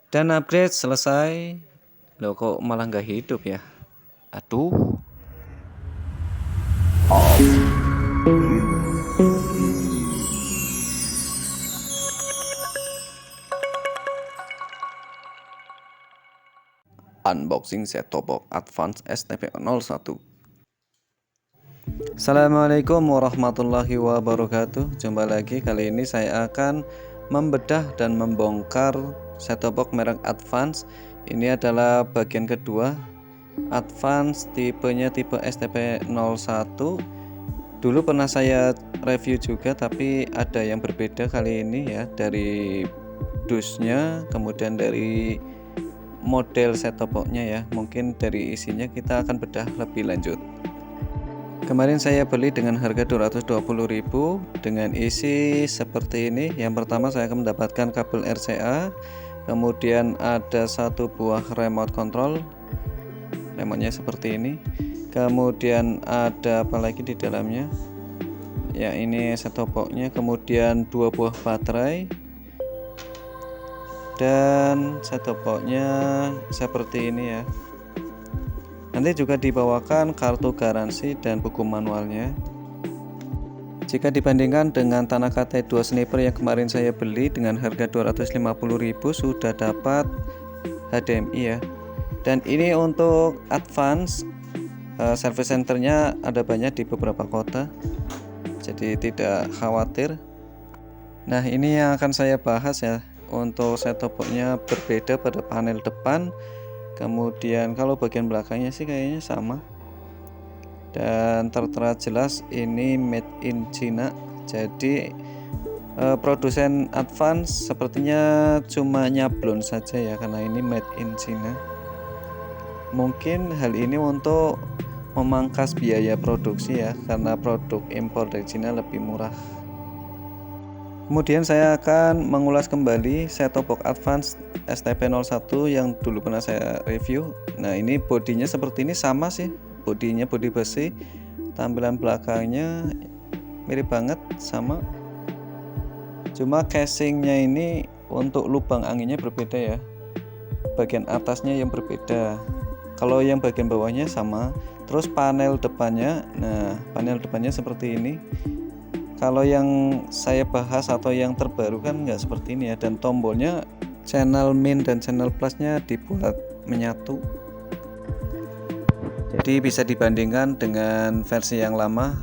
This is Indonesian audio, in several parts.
Dan upgrade selesai. Loh kok malah nggak hidup ya? Aduh. Unboxing set-top box Advance STP01. Assalamualaikum warahmatullahi wabarakatuh. Jumpa lagi, kali ini saya akan membedah dan membongkar set-top box merek Advance. Ini adalah bagian kedua. Advance tipenya tipe STP01. Dulu pernah saya review juga, tapi ada yang berbeda kali ini ya, dari dusnya, kemudian dari model set-top box-nya ya. Mungkin dari isinya kita akan bedah lebih lanjut. Kemarin saya beli dengan harga 220.000 dengan isi seperti ini. Yang pertama saya akan mendapatkan kabel RCA, kemudian ada satu buah remote control, remote-nya seperti ini. Kemudian ada apa lagi di dalamnya? Ya, ini set-top box-nya, kemudian dua buah baterai, dan set-top box-nya seperti ini ya. Nanti juga dibawakan kartu garansi dan buku manualnya. Jika dibandingkan dengan Tanaka T2 Sniper yang kemarin saya beli dengan harga 250.000, sudah dapat HDMI ya. Dan ini untuk Advance, service centernya ada banyak di beberapa kota, jadi tidak khawatir. Nah, ini yang akan saya bahas ya. Untuk set-top box-nya berbeda pada panel depan, kemudian kalau bagian belakangnya sih kayaknya sama, dan tertera jelas ini made in China. Jadi produsen Advance sepertinya cuma nyablon saja ya, karena ini made in China. Mungkin hal ini untuk memangkas biaya produksi ya, karena produk impor dari China lebih murah. Kemudian saya akan mengulas kembali set-top box Advance STP01 yang dulu pernah saya review. Nah, ini bodinya seperti ini, sama sih, bodinya bodi besi. Tampilan belakangnya mirip banget, sama. Cuma casingnya ini untuk lubang anginnya berbeda ya, bagian atasnya yang berbeda. Kalau yang bagian bawahnya sama. Terus panel depannya, nah panel depannya seperti ini. Kalau yang saya bahas atau yang terbaru kan nggak seperti ini ya, dan tombolnya channel min dan channel plusnya dibuat menyatu. Jadi bisa dibandingkan dengan versi yang lama,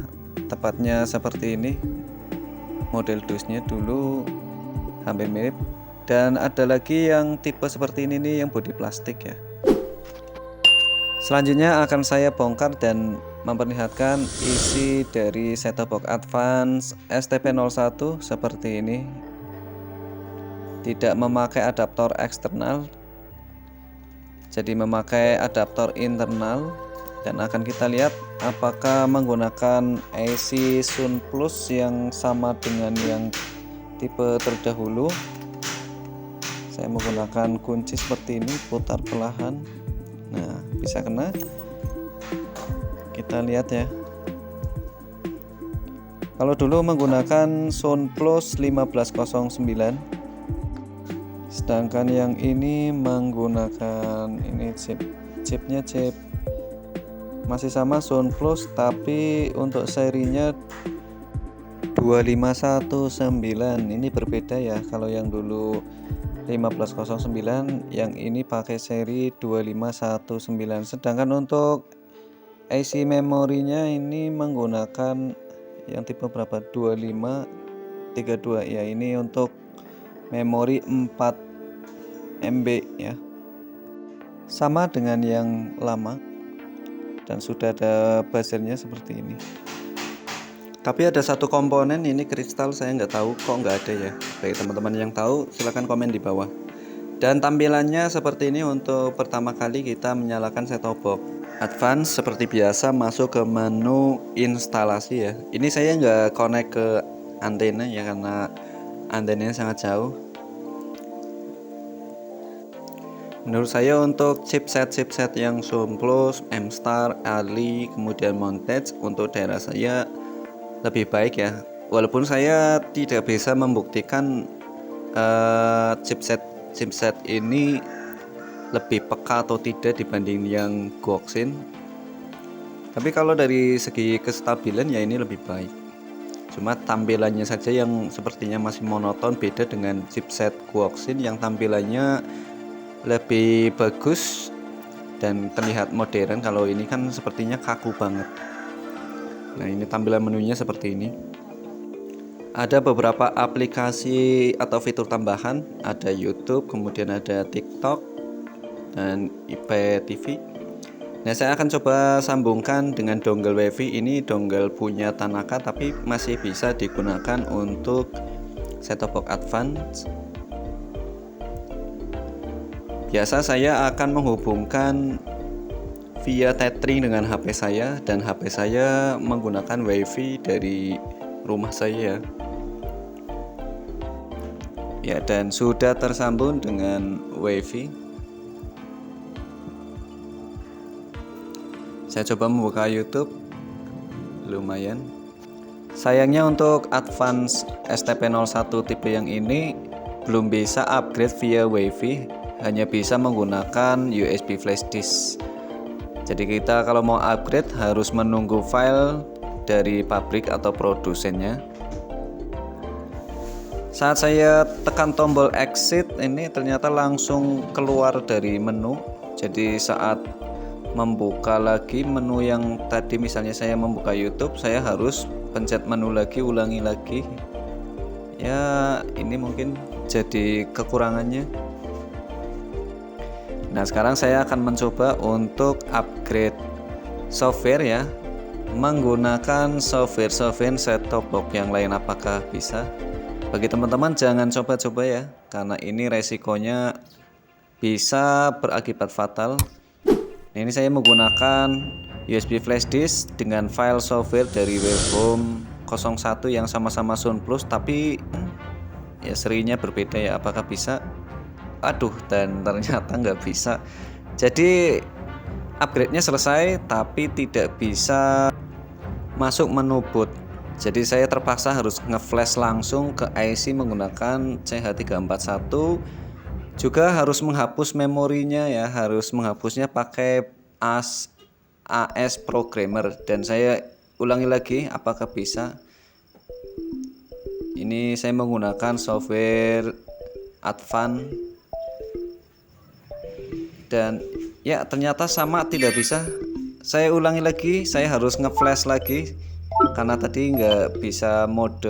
tepatnya seperti ini. Model dusnya dulu hampir mirip, dan ada lagi yang tipe seperti ini nih, yang bodi plastik ya. Selanjutnya akan saya bongkar dan memperlihatkan isi dari set-top box Advance STP01 seperti ini. Tidak memakai adaptor eksternal, jadi memakai adaptor internal. Dan akan kita lihat apakah menggunakan IC Sun Plus yang sama dengan yang tipe terdahulu. Saya menggunakan kunci seperti ini, putar perlahan. Nah, bisa kena. Kita lihat ya. Kalau dulu menggunakan Sun Plus 1509, sedangkan yang ini menggunakan ini chipnya chip masih sama Sun Plus, tapi untuk serinya 2519. Ini berbeda ya. Kalau yang dulu 1509, yang ini pakai seri 2519. Sedangkan untuk IC memorinya ini menggunakan yang tipe berapa? 2532 ya. Ini untuk memori 4 MB ya. Sama dengan yang lama, dan sudah ada buzzernya seperti ini. Tapi ada satu komponen ini kristal, saya nggak tahu kok nggak ada ya. Bagi teman-teman yang tahu silahkan komen di bawah. Dan tampilannya seperti ini untuk pertama kali kita menyalakan set-top box Advance. Seperti biasa masuk ke menu instalasi ya. Ini saya nggak connect ke antena ya, karena antenanya sangat jauh. Menurut saya untuk chipset yang Sun Plus, M-Star, Ali, kemudian Montage, untuk daerah saya lebih baik ya. Walaupun saya tidak bisa membuktikan chipset chipset ini lebih peka atau tidak dibanding yang Goxin. Tapi kalau dari segi kestabilan ya ini lebih baik. Cuma tampilannya saja yang sepertinya masih monoton, beda dengan chipset Goxin yang tampilannya lebih bagus dan terlihat modern. Kalau ini kan sepertinya kaku banget. Nah, ini tampilan menunya seperti ini. Ada beberapa aplikasi atau fitur tambahan, ada YouTube, kemudian ada TikTok dan IPTV. Nah, saya akan coba sambungkan dengan dongle WiFi. Ini dongle punya Tanaka tapi masih bisa digunakan untuk set-top box advance. Biasa saya akan menghubungkan via tethering dengan HP saya, dan HP saya menggunakan WiFi dari rumah saya. Ya, dan sudah tersambung dengan WiFi. Saya coba membuka YouTube, lumayan. Sayangnya untuk Advance STP01 tipe yang ini belum bisa upgrade via WiFi, hanya bisa menggunakan USB flash disk. Jadi kita kalau mau upgrade harus menunggu file dari pabrik atau produsennya. Saat saya tekan tombol exit, ini ternyata langsung keluar dari menu. Jadi saat membuka lagi menu yang tadi, misalnya saya membuka YouTube, saya harus pencet menu lagi, ulangi lagi. Ya, ini mungkin jadi kekurangannya. Nah, sekarang saya akan mencoba untuk upgrade software ya, menggunakan software set-top box yang lain. Apakah bisa? Bagi teman-teman jangan coba-coba ya, karena ini resikonya bisa berakibat fatal. Nah, ini saya menggunakan USB flash disk dengan file software dari Webom 01 yang sama-sama Sound Plus, tapi ya serinya berbeda ya. Apakah bisa? Aduh, dan ternyata nggak bisa. Jadi upgrade-nya selesai tapi tidak bisa masuk menu boot. Jadi saya terpaksa harus nge-flash langsung ke IC menggunakan CH341. Juga harus menghapus memorinya ya, harus menghapusnya pakai AS Programmer, dan saya ulangi lagi apakah bisa. Ini saya menggunakan software Advance dan ya ternyata sama, tidak bisa. Saya ulangi lagi, saya harus nge-flash lagi karena tadi nggak bisa mode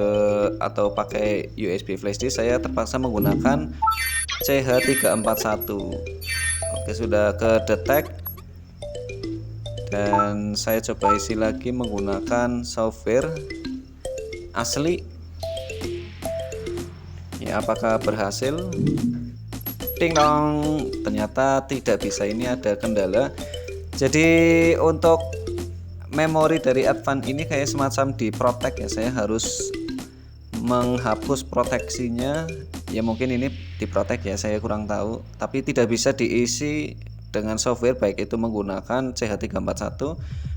atau pakai USB flash disk. Saya terpaksa menggunakan CH341. Oke, sudah ke detect dan saya coba isi lagi menggunakan software asli. Ya, apakah berhasil? Ding dong, ternyata tidak bisa. Ini ada kendala. Jadi untuk memori dari Advance ini kayak semacam diprotek ya. Saya harus menghapus proteksinya. Ya mungkin ini diprotek ya, saya kurang tahu. Tapi tidak bisa diisi dengan software, baik itu menggunakan CH341,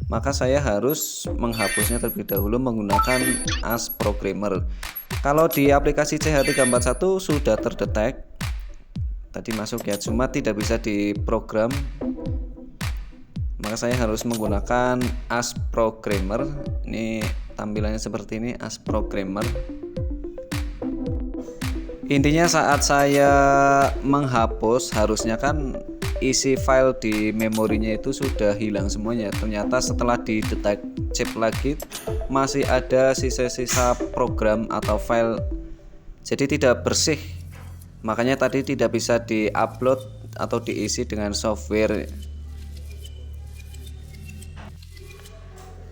maka saya harus menghapusnya terlebih dahulu menggunakan AS Programmer. Kalau di aplikasi CH341 sudah terdetek tadi masuk ya, cuma tidak bisa diprogram, maka saya harus menggunakan AS Programmer. Ini tampilannya seperti ini, AS Programmer. Intinya saat saya menghapus, harusnya kan isi file di memorinya itu sudah hilang semuanya. Ternyata setelah didetek chip lagi masih ada sisa-sisa program atau file, jadi tidak bersih. Makanya tadi tidak bisa diupload atau diisi dengan software.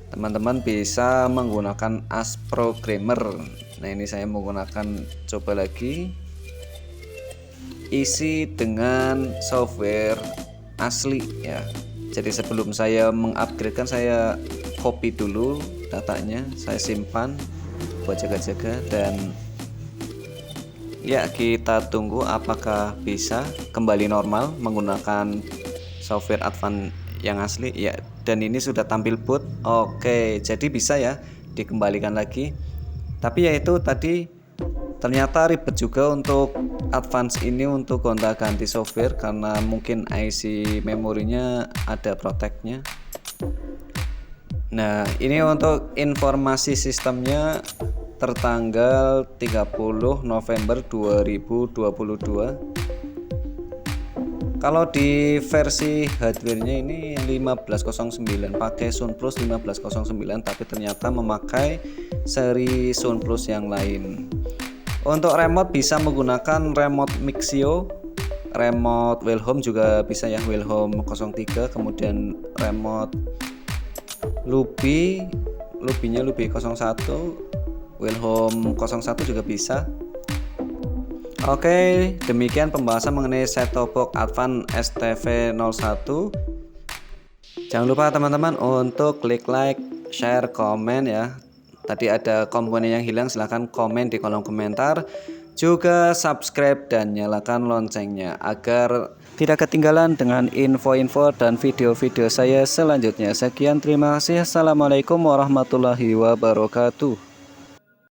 Teman-teman bisa menggunakan AS Programmer. Nah, ini saya menggunakan, coba lagi isi dengan software asli ya. Jadi sebelum saya mengupgrade kan saya copy dulu datanya, saya simpan buat jaga-jaga, dan ya kita tunggu apakah bisa kembali normal menggunakan software Advance yang asli ya. Dan ini sudah tampil boot. Oke, jadi bisa ya dikembalikan lagi. Tapi ya itu tadi ternyata ribet juga untuk Advance ini untuk gonta-ganti software karena mungkin IC memorinya ada protectnya. Nah, ini untuk informasi sistemnya tertanggal 30 November 2022. Kalau di versi hardware-nya ini 1509, pakai Sunplus 1509, tapi ternyata memakai seri Sunplus yang lain. Untuk remote bisa menggunakan remote Mixio, remote Wellhome juga bisa ya, Wellhome 03, kemudian remote Lubinya Lubi 01, Wellhome 01 juga bisa. Oke, demikian pembahasan mengenai set-top box Advance STV01. Jangan lupa teman-teman untuk klik like, share, komen ya. Tadi ada komponen yang hilang, silahkan komen di kolom komentar. Juga subscribe dan nyalakan loncengnya agar tidak ketinggalan dengan info-info dan video-video saya selanjutnya. Sekian, terima kasih. Assalamualaikum warahmatullahi wabarakatuh.